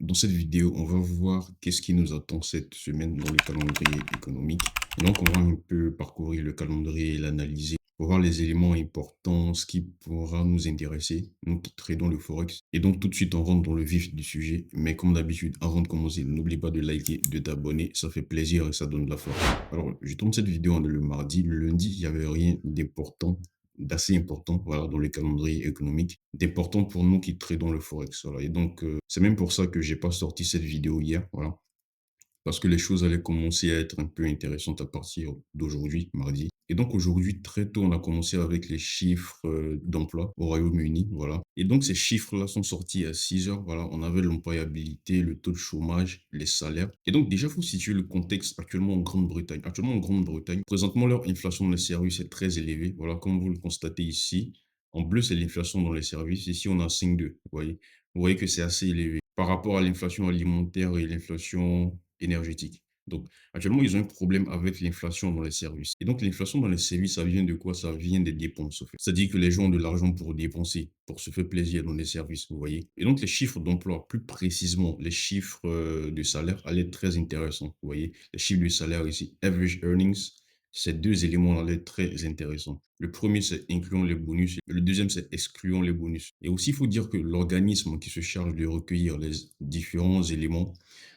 Dans cette vidéo, on va voir qu'est-ce qui nous attend cette semaine dans le calendrier économique. Et donc, on va un peu parcourir le calendrier et l'analyser pour voir les éléments importants, ce qui pourra nous intéresser, nous qui tradons le Forex. Et donc, tout de suite, on rentre dans le vif du sujet. Mais comme d'habitude, avant de commencer, n'oublie pas de liker, de t'abonner. Ça fait plaisir et ça donne de la force. Alors, je tourne cette vidéo le mardi. Le lundi, il n'y avait rien d'important, d'assez important, voilà, dans le calendrier économique, d'important pour nous qui tradons le Forex, voilà. Et donc, c'est même pour ça que j'ai pas sorti cette vidéo hier, voilà. Parce que les choses allaient commencer à être un peu intéressantes à partir d'aujourd'hui, mardi. Et donc aujourd'hui, très tôt, on a commencé avec les chiffres d'emploi au Royaume-Uni, voilà. Et donc ces chiffres-là sont sortis à 6 heures, voilà. On avait l'employabilité, le taux de chômage, les salaires. Et donc déjà, il faut situer le contexte actuellement en Grande-Bretagne. Actuellement en Grande-Bretagne, présentement, leur inflation dans les services est très élevée, voilà, comme vous le constatez ici. En bleu, c'est l'inflation dans les services. Ici, on a 5,2, vous voyez. Vous voyez que c'est assez élevé par rapport à l'inflation alimentaire et l'inflation énergétique. Donc, actuellement, ils ont un problème avec l'inflation dans les services. Et donc, l'inflation dans les services, ça vient de quoi? Ça vient des dépenses, en fait. C'est-à-dire que les gens ont de l'argent pour dépenser, pour se faire plaisir dans les services, vous voyez. Et donc, les chiffres d'emploi, plus précisément, les chiffres de salaire, allaient être très intéressants, vous voyez. Les chiffres de salaire ici, average earnings, ces deux éléments allaient être très intéressants. Le premier, c'est incluant les bonus. Et le deuxième, c'est excluant les bonus. Et aussi, il faut dire que l'organisme qui se charge de recueillir les différents éléments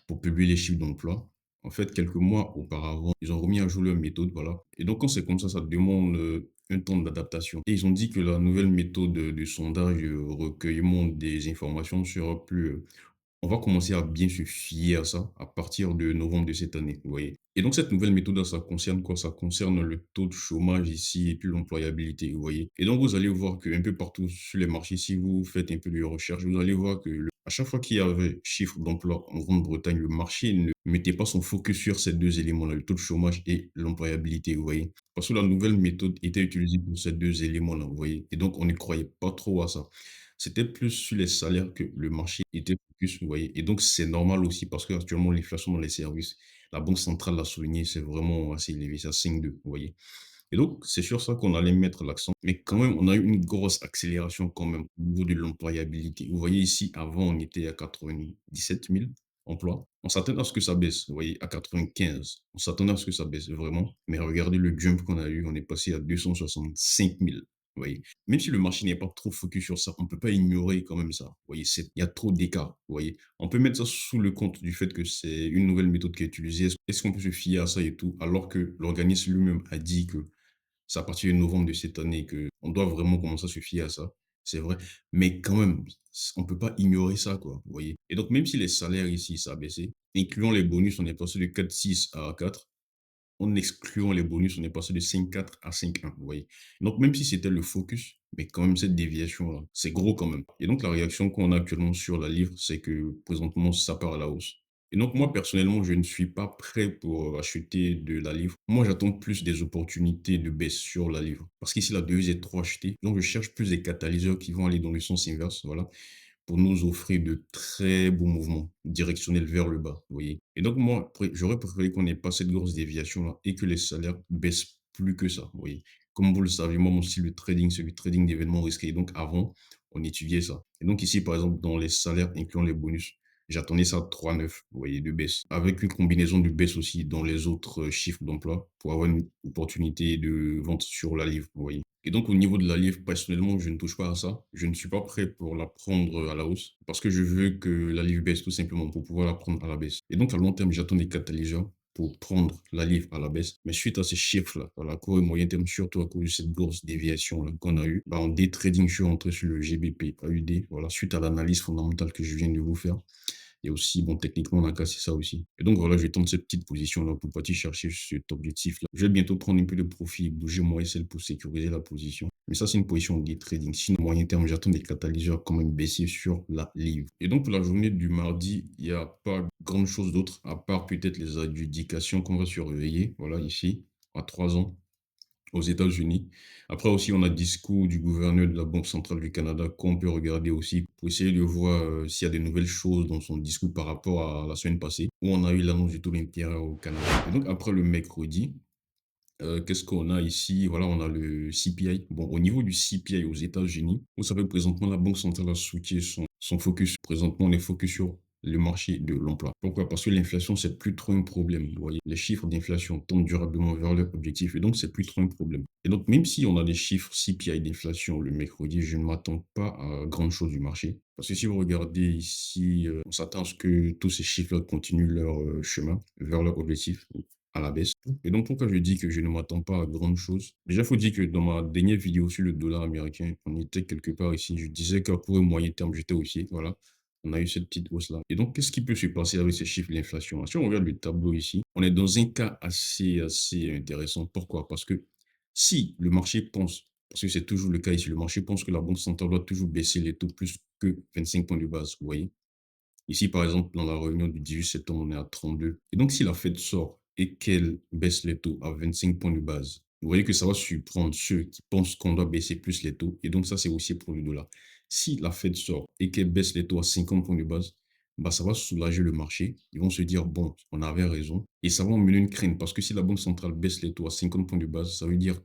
pour publier les chiffres d'emploi. En fait, quelques mois auparavant, ils ont remis à jour leur méthode, voilà. Et donc, quand c'est comme ça demande un temps d'adaptation. Et ils ont dit que la nouvelle méthode de sondage, recueillement des informations sera plus on va commencer à bien se fier à ça à partir de novembre de cette année, vous voyez. Et donc, cette nouvelle méthode, ça concerne quoi? Ça concerne le taux de chômage ici et puis l'employabilité, vous voyez. Et donc, vous allez voir qu'un peu partout sur les marchés, si vous faites un peu de recherche, vous allez voir que à chaque fois qu'il y avait chiffre d'emploi en Grande-Bretagne, le marché ne mettait pas son focus sur ces deux éléments-là, le taux de chômage et l'employabilité, vous voyez. Parce que la nouvelle méthode était utilisée pour ces deux éléments-là, vous voyez. Et donc, on ne croyait pas trop à ça. C'était plus sur les salaires que le marché était focus, vous voyez. Et donc, c'est normal aussi parce qu'actuellement, l'inflation dans les services, la Banque centrale l'a souligné, c'est vraiment assez élevé, c'est à 5,2, vous voyez. Et donc, c'est sur ça qu'on allait mettre l'accent. Mais quand même, on a eu une grosse accélération quand même au niveau de l'employabilité. Vous voyez ici, avant, on était à 97 000 emplois. On s'attendait à ce que ça baisse, vous voyez, à 95. On s'attendait à ce que ça baisse vraiment. Mais regardez le jump qu'on a eu, on est passé à 265 000. Vous voyez. Même si le marché n'est pas trop focus sur ça, on ne peut pas ignorer quand même ça. Vous voyez, il y a trop d'écart. Vous voyez, on peut mettre ça sous le compte du fait que c'est une nouvelle méthode qui est utilisée. Est-ce qu'on peut se fier à ça et tout, alors que l'organisme lui-même a dit que c'est à partir de novembre de cette année que on doit vraiment commencer à se fier à ça. C'est vrai. Mais quand même, on peut pas ignorer ça, quoi. Vous voyez. Et donc, même si les salaires ici, ça a baissé, incluant les bonus, on est passé de 4,6 à 4. En excluant les bonus, on est passé de 5,4 à 5,1, vous voyez. Donc, même si c'était le focus, mais quand même, cette déviation-là, c'est gros quand même. Et donc, la réaction qu'on a actuellement sur la livre, c'est que présentement, ça part à la hausse. Et donc, moi, personnellement, je ne suis pas prêt pour acheter de la livre. Moi, j'attends plus des opportunités de baisse sur la livre. Parce qu'ici, la devise est trop achetée. Donc, je cherche plus des catalyseurs qui vont aller dans le sens inverse. Voilà, pour nous offrir de très beaux mouvements directionnels vers le bas, vous voyez. Et donc, moi, j'aurais préféré qu'on n'ait pas cette grosse déviation-là et que les salaires baissent plus que ça, vous voyez. Comme vous le savez, moi, mon style de trading, c'est le trading d'événements risqués. Donc, avant, on étudiait ça. Et donc, ici, par exemple, dans les salaires incluant les bonus, j'attendais ça 3,9, vous voyez, de baisse. Avec une combinaison de baisse aussi dans les autres chiffres d'emploi pour avoir une opportunité de vente sur la livre, vous voyez. Et donc, au niveau de la livre, personnellement, je ne touche pas à ça. Je ne suis pas prêt pour la prendre à la hausse parce que je veux que la livre baisse tout simplement pour pouvoir la prendre à la baisse. Et donc, à long terme, j'attends des catalyseurs pour prendre la livre à la baisse. Mais suite à ces chiffres-là, à la court et moyen terme, surtout à cause de cette grosse déviation-là qu'on a eue, bah, en day trading, je suis rentré sur le GBP AUD, voilà, suite à l'analyse fondamentale que je viens de vous faire. Et aussi, bon, techniquement, on a cassé ça aussi. Et donc, voilà, je vais tenter cette petite position-là pour partir chercher cet objectif-là. Je vais bientôt prendre un peu de profit, bouger mon SL pour sécuriser la position. Mais ça, c'est une position de trading. Sinon, moyen terme, j'attends des catalyseurs quand même baissiers sur la livre. Et donc, pour la journée du mardi, il n'y a pas grand chose d'autre, à part peut-être les adjudications qu'on va surveiller. Voilà, ici, à 3 ans aux États-Unis. Après aussi, on a le discours du gouverneur de la Banque centrale du Canada qu'on peut regarder aussi pour essayer de voir s'il y a des nouvelles choses dans son discours par rapport à la semaine passée où on a eu l'annonce du taux d'intérêt au Canada. Et donc après le mercredi, qu'est-ce qu'on a ici? Voilà, on a le CPI. Bon, au niveau du CPI aux États-Unis, vous savez, présentement, la Banque centrale a switché son focus. Présentement, on est focus sur le marché de l'emploi. Pourquoi? Parce que l'inflation, c'est plus trop un problème. Vous voyez, les chiffres d'inflation tendent durablement vers leur objectif et donc c'est plus trop un problème. Et donc, même si on a des chiffres CPI d'inflation le mercredi, je ne m'attends pas à grand chose du marché. Parce que si vous regardez ici, on s'attend à ce que tous ces chiffres continuent leur chemin vers leur objectif à la baisse. Et donc, pourquoi je dis que je ne m'attends pas à grande chose? Déjà, il faut dire que dans ma dernière vidéo sur le dollar américain, on était quelque part ici. Je disais qu'à court et moyen terme, j'étais aussi. Voilà. On a eu cette petite hausse-là. Et donc, qu'est-ce qui peut se passer avec ces chiffres d'inflation? Si on regarde le tableau ici, on est dans un cas assez intéressant. Pourquoi? Parce que si le marché pense, parce que c'est toujours le cas ici, le marché pense que la Banque centrale doit toujours baisser les taux plus que 25 points de base, vous voyez. Ici, par exemple, dans la réunion du 18 septembre, on est à 32. Et donc, si la Fed sort et qu'elle baisse les taux à 25 points de base, vous voyez que ça va surprendre ceux qui pensent qu'on doit baisser plus les taux. Et donc, ça, c'est aussi pour le dollar. Si la Fed sort et qu'elle baisse les taux à 50 points de base, bah, ça va soulager le marché. Ils vont se dire, bon, on avait raison. Et ça va emmener une crainte parce que si la Banque centrale baisse les taux à 50 points de base, ça veut dire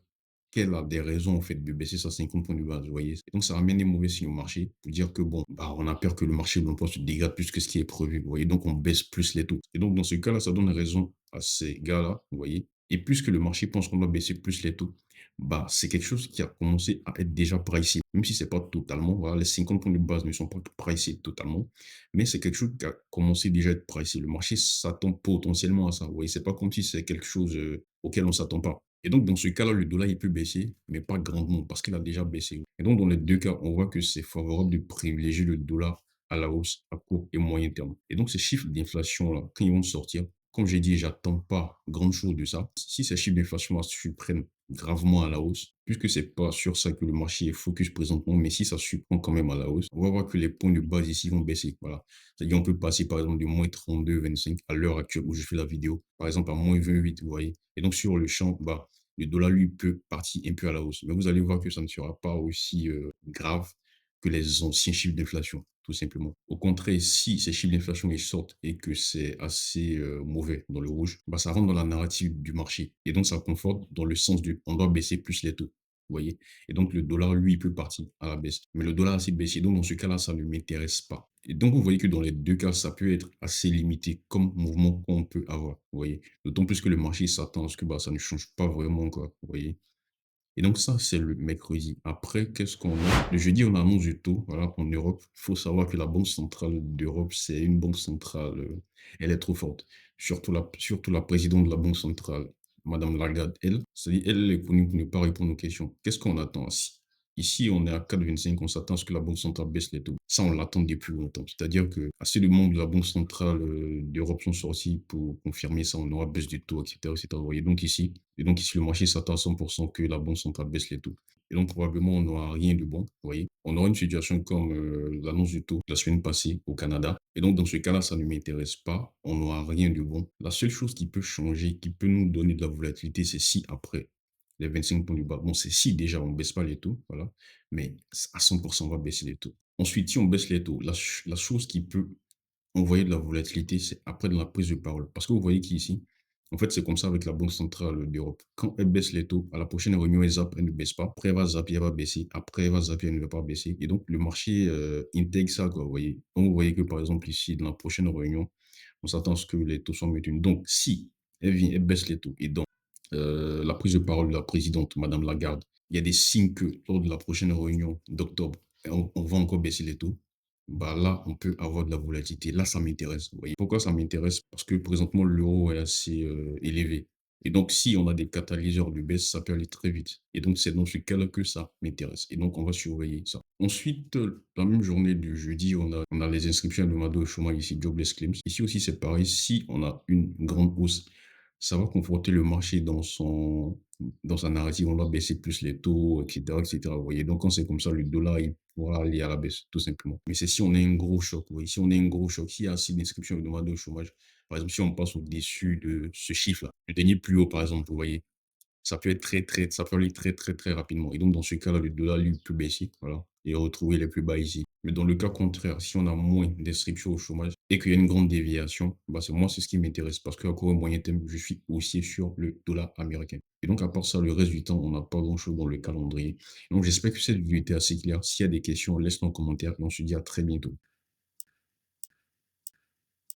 qu'elle a des raisons en fait de baisser sa 50 points de base, vous voyez. Donc ça ramène des mauvais signes au marché pour dire que bon, bah, on a peur que le marché de l'emploi se dégrade plus que ce qui est prévu, vous voyez. Donc on baisse plus les taux. Et donc dans ce cas-là, ça donne raison à ces gars-là, vous voyez. Et puisque le marché pense qu'on doit baisser plus les taux, bah c'est quelque chose qui a commencé à être déjà pricé, même si c'est pas totalement, voilà, les 50 points de base ne sont pas pricés totalement, mais c'est quelque chose qui a commencé déjà à être pricé. Le marché s'attend potentiellement à ça, vous voyez. C'est pas comme si c'est quelque chose auquel on s'attend pas. Et donc, dans ce cas-là, le dollar, il peut baisser, mais pas grandement, parce qu'il a déjà baissé. Et donc, dans les deux cas, on voit que c'est favorable de privilégier le dollar à la hausse à court et moyen terme. Et donc, ces chiffres d'inflation-là, quand ils vont sortir, comme j'ai dit, j'attends pas grand-chose de ça. Si ces chiffres d'inflation surprennent gravement à la hausse, puisque c'est pas sur ça que le marché est focus présentement, mais si ça surprend quand même à la hausse, on va voir que les points de base ici vont baisser. Voilà. C'est-à-dire, on peut passer, par exemple, de moins 32,25 à l'heure actuelle où je fais la vidéo, par exemple, à moins 28, vous voyez. Et donc, sur le champ, bah, le dollar, lui, peut partir un peu à la hausse. Mais vous allez voir que ça ne sera pas aussi grave que les anciens chiffres d'inflation, tout simplement. Au contraire, si ces chiffres d'inflation ils sortent et que c'est assez mauvais dans le rouge, bah, ça rentre dans la narrative du marché. Et donc, ça conforte dans le sens du on doit baisser plus les taux. Vous voyez? Et donc, le dollar, lui, peut partir à la baisse. Mais le dollar a assez baissé. Donc, dans ce cas-là, ça ne m'intéresse pas. Et donc, vous voyez que dans les deux cas, ça peut être assez limité comme mouvement qu'on peut avoir. Vous voyez? D'autant plus que le marché s'attend à ce que bah, ça ne change pas vraiment, quoi. Vous voyez? Et donc ça, c'est le mercredi. Après, qu'est-ce qu'on a? Le jeudi, on annonce du taux. Voilà, en Europe, il faut savoir que la Banque centrale d'Europe, c'est une banque centrale, elle est trop forte. Surtout la présidente de la Banque centrale, Madame Lagarde, elle, c'est-à-dire, elle est connue pour ne pas répondre aux questions. Qu'est-ce qu'on attend ici? Ici, on est à 4,25, on s'attend à ce que la Banque centrale baisse les taux. Ça, on l'attend depuis longtemps. C'est-à-dire que assez de membres de la Banque centrale d'Europe sont sortis pour confirmer ça. On aura baisse du taux, etc., etc. Vous voyez, donc ici, le marché s'attend à 100% que la Banque centrale baisse les taux. Et donc, probablement, on n'aura rien de bon, vous voyez. On aura une situation comme l'annonce du taux de la semaine passée au Canada. Et donc, dans ce cas-là, ça ne m'intéresse pas. On n'aura rien de bon. La seule chose qui peut changer, qui peut nous donner de la volatilité, c'est si après les 25 points du bas. Bon, c'est si déjà on ne baisse pas les taux, voilà. Mais à 100%, on va baisser les taux. Ensuite, si on baisse les taux, la chose qui peut envoyer de la volatilité, c'est après de la prise de parole. Parce que vous voyez qu'ici, en fait, c'est comme ça avec la Banque centrale d'Europe. Quand elle baisse les taux, à la prochaine réunion, elle zappe, elle ne baisse pas. Après, elle va zapper, elle va baisser. Après, elle va zapper, elle ne va pas baisser. Et donc, le marché intègre ça, quoi, vous voyez. Donc, vous voyez que, par exemple, ici, dans la prochaine réunion, on s'attend à ce que les taux soient maintenus. Donc, si elle vient, elle baisse les taux, et donc, la prise de parole de la présidente, Madame Lagarde, il y a des signes que lors de la prochaine réunion d'octobre, on va encore baisser les taux, bah là, on peut avoir de la volatilité. Là, ça m'intéresse. Vous voyez. Pourquoi ça m'intéresse? Parce que présentement, l'euro est assez élevé. Et donc, si on a des catalyseurs de baisse, ça peut aller très vite. Et donc, c'est dans ce cas-là que ça m'intéresse. Et donc, on va surveiller ça. Ensuite, la même journée du jeudi, on a les inscriptions de au chômage ici, Jobless Claims. Ici aussi, c'est pareil. Si on a une grande hausse, ça va conforter le marché dans sa narrative. On va baisser plus les taux, etc., etc. Vous voyez, donc quand c'est comme ça, le dollar, il pourra aller à la baisse, tout simplement. Mais c'est si on a un gros choc, vous voyez, si on a un gros choc, s'il y a assez d'inscriptions de demande au chômage, par exemple, si on passe au-dessus de ce chiffre-là, le dernier plus haut, par exemple, vous voyez, ça peut aller très, très, très rapidement. Et donc, dans ce cas-là, le dollar, lui, peut baisser, voilà, et retrouver les plus bas ici. Mais dans le cas contraire, si on a moins d'inscriptions au chômage et qu'il y a une grande déviation, bah moi, c'est ce qui m'intéresse parce qu'à court et moyen terme, je suis aussi sur le dollar américain. Et donc, à part ça, le reste du temps, on n'a pas grand-chose dans le calendrier. Donc, j'espère que cette vidéo était assez claire. S'il y a des questions, laisse-moi en commentaire et on se dit à très bientôt.